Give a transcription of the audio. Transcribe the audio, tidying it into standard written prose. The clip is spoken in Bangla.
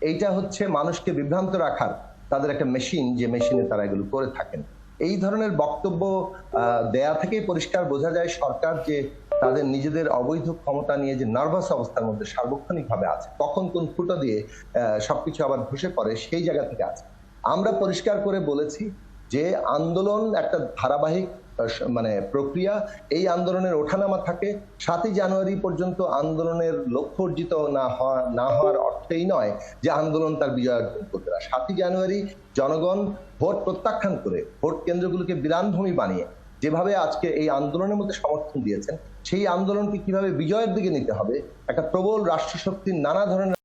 এইটা হচ্ছে মানুষকে বিভ্রান্ত রাখার তাদের একটা মেশিন, যে মেশিনে তারা এগুলো করে থাকেন। এই ধরনের বক্তব্য দেয়া থেকেই পরিষ্কার বোঝা যায় সরকার যে তাদের নিজেদের অবৈধ ক্ষমতা নিয়ে যে নার্ভাস অবস্থার মধ্যে সার্বক্ষণিকভাবে আছে, কখন কোন ফুটো দিয়ে সবকিছু আবার ধসে পড়ে সেই জায়গা থেকে আছে। আমরা পরিষ্কার করে বলেছি যে আন্দোলন একটা ধারাবাহিক মানে প্রক্রিয়া। এই আন্দোলনের ওঠানামা থাকে। 7ই জানুয়ারি পর্যন্ত আন্দোলনের লক্ষ্য অর্জিত না হওয়ার অর্থ এই নয় যে আন্দোলন তার বিজয় অর্জন করবে না। 7ই জানুয়ারি জনগণ ভোট প্রত্যাখ্যান করে ভোট কেন্দ্রগুলোকে বিরানভূমি বানিয়ে যেভাবে আজকে এই আন্দোলনের মধ্যে সমর্থন দিয়েছেন, সেই আন্দোলনকে কিভাবে বিজয়ের দিকে নিতে হবে, একটা প্রবল রাষ্ট্রশক্তির নানা ধরনের